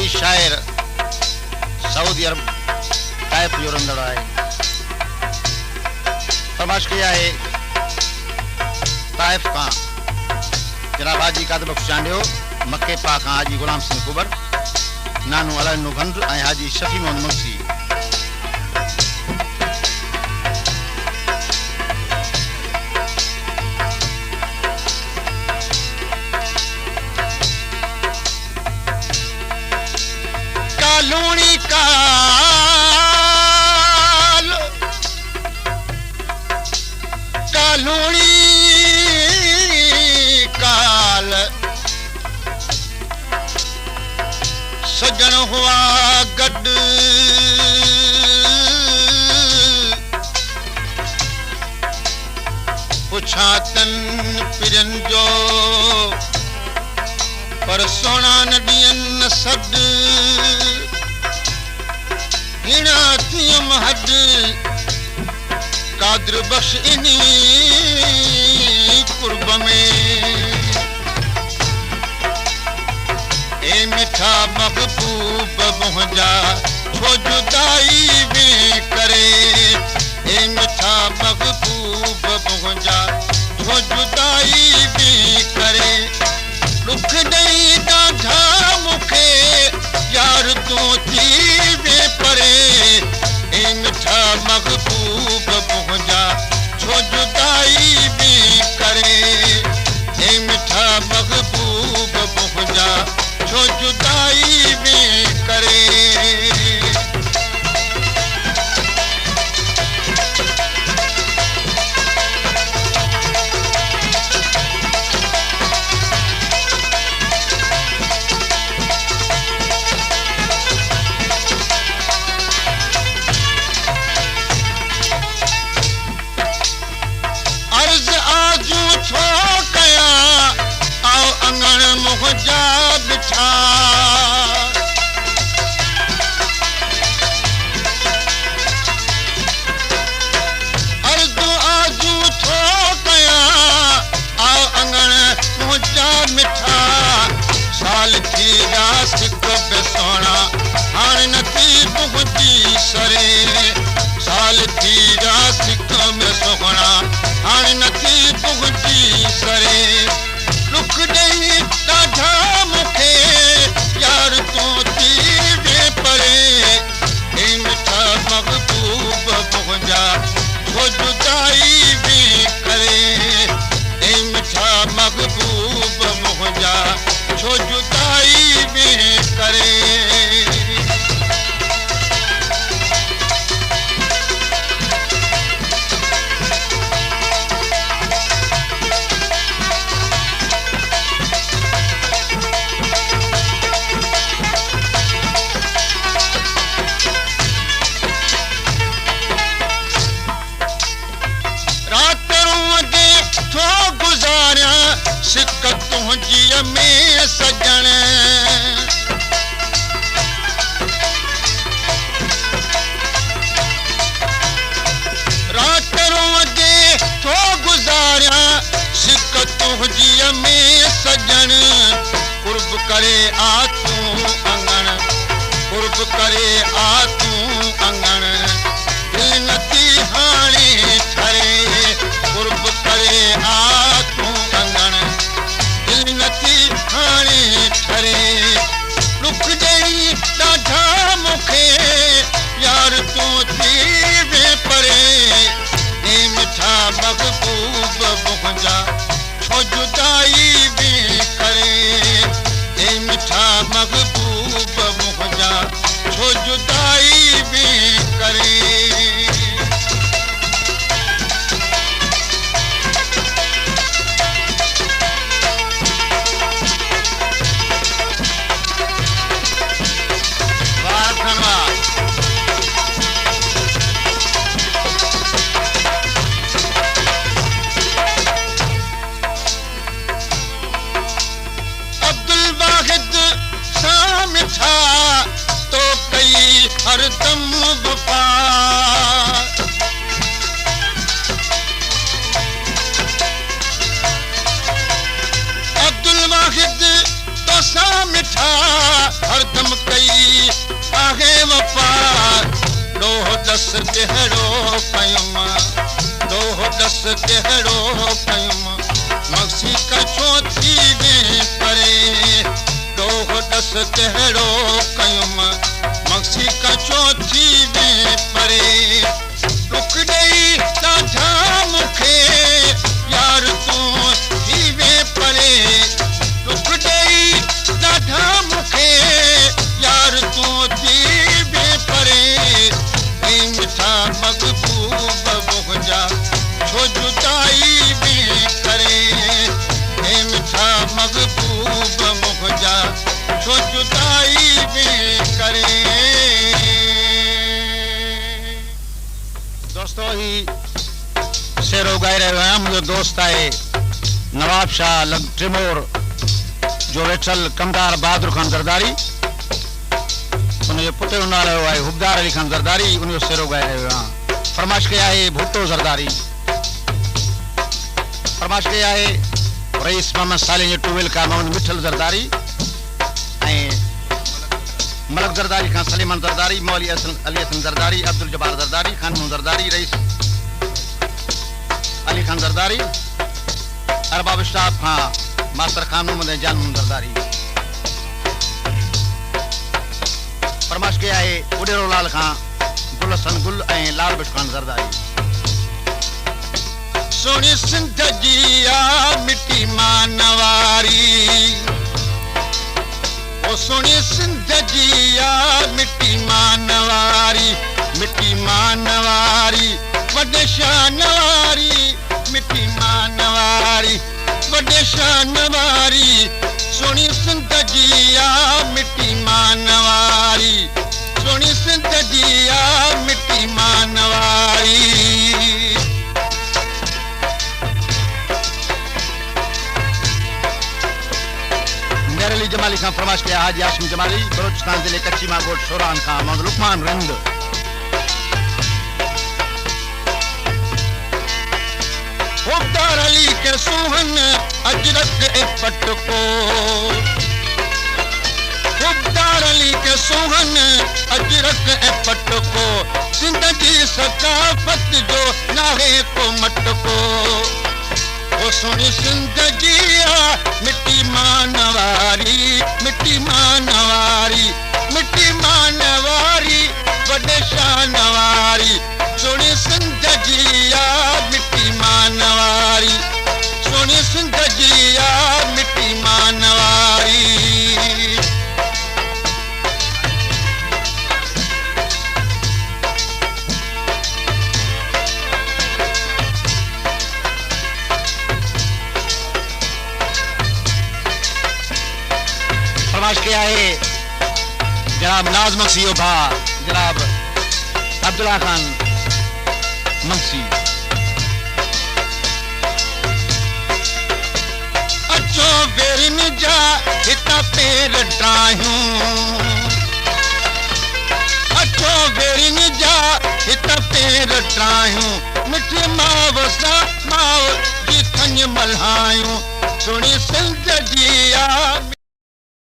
ही शायर सऊदी अरब ताइफ जो रहंदड़ आहे। फरमाइश कई आहे ताइफ खां जनाब हाजी कादिर बख्श चांडियो, मके पा खां हाजी गुलाम सिंह कुबर, नानू अलानो गंड ऐं हाजी शफी मोहम्मद मुंशी। कालूनी काल कालूनी काल सजन हुआ गड पुछा तन पिरन जो पर सोना न ॾियन सॾ हिणा थियम हद कादिर बख्श इनी कुर्ब में ए मिठा महबूब मुंहिंजा छो जुदाई में करे ए मिठा महबूब मुंहिंजा छो जुदाई में करे दुख ॾेई ॾाढा मूंखे यार तूं थी वे परे ए मिठा महबूब मुंहिंजा छो जुदाई में करे ए मिठा महबूब मुंहिंजा छो जुदाई में करे। मुंहिंजा बिठा अर्ज़ु आजू थो कयां आओ अंगण मुंहिंजा मिठा साल थी विया सिक बि सोना हाणे नथी मुंहिंजी सरे साल थी विया सिक में सोना हाणे नथी मुंहिंजी सरे दुख ॾेई ॾाढा मूंखे यार तूं थी वे परे ए मिठा महबूब मुंहिंजा छो जुदाई में करे ए मिठा महबूब मुंहिंजा छो जुदाई में करे। सिक तुंहिंजीअ में सजण रात रोज़े थो गुज़ारियां सिक तुंहिंजीअ में सजण कुर्ब करे आ तूं अंगण कुर्ब करे आ तूं अंगण दिल नथी हाणे ठरे कुर्ब करे आ तूं अंगण दिल नथी हाणे ठरे दुख ॾेई ॾाढा मूंखे यार तूं थी वे परे ए मिठा महबूब मुंहिंजा छो जुदाई में करे ए मिठा महबूब मुंहिंजा छो जुदाई में करे। हरदम वफा अब्दुल वाहिद तो सा मिठा हरदम कई डस कहिड़ो कयुम ॾोह डस कहिड़ो कयुम मक्सी कछो थी वे परे ॾोह डस कहिड़ो कयुम मक्सी कछो थी वे परे रुक ॾेई ॾाढा मूंखे यार तूं थी वे परे रुक ॾेई ॾाढा मूंखे यार तूं थी वे परे ऐं मिठा मगबूब मुंहिंजा छो जुदाई में करे ऐं मिठा मगबूब मुंहिंजा छो जुदाई में करे दोस्तों ही शेरो ॻाए रहियो आहियां मुंहिंजो दोस्त आहे नवाब शाह टिमोर जो वेठल कमदार बहादुर खान ज़रदारी उनजो पुटु जो नालो आहे हुबदार अली खान ज़रदारी उनजो शेरो ॻाए रहियो आहियां फरमाइश कई आहे भुट्टो ज़रदारी फरमाइश कई आहे रईस मोहम्मद साले जे टूवेल खां मोहम्मद मिठल ज़रदारी ऐं मलक ज़रदारी खां सलीमान ज़रदारी मौली अली हसन ज़रदारी अब्दुल जब्बार ज़रदारी खानमून ज़रदारी रईस अली खान ज़रदारी अरबाब स्टाफ खां मास्टर खान मोहम्मद ऐं जान मोहम्मद ज़रदारी फरमाइश कई आहे उडेरो लाल खां गुल हसन गुल ऐं लाल बश खान ज़रदारी सोनी सिंध जी आ मिट्टी मानवारी ओ सोनी सिंध जी आ मिट्टी मानवारी वॾे शान वारी मिट्टी मानवारी वॾे शान वारी सोनी सिंध जी आ मिट्टी मानवारी सोनी सिंध जी आ मिट्टी मानवारी अली जमाली खां फरमाइश कया हाजी हाशिम जमाली बलोचिस्तान जिले कच्ची मागोट शोरान खां मोहम्मद लुकमान रिंद हुबदार अली के सुहन अजरक ए पटको हुबदार अली के सुहन अजरक ए पटको सिंध जी सकाफत जो नाहे को मटको ओ सोनी सिंध जी आ मिट्टी मानवारी वॾे शान वारी सोनी सिंध जी आ मिट्टी मानवारी सोनी सिंध जी आ मिट्टी मानवारी फरमाइश किया है जनाब नाज मक्सी भा जनाब अब्दुल्ला खान मक्सी अचो बेरिन जा हिता पेर ड्रायूं अचो बेरिन जा हिता पेर ड्रायूं मिठी माव सां माव जी थन मल्हायूं सोनी सिंध जी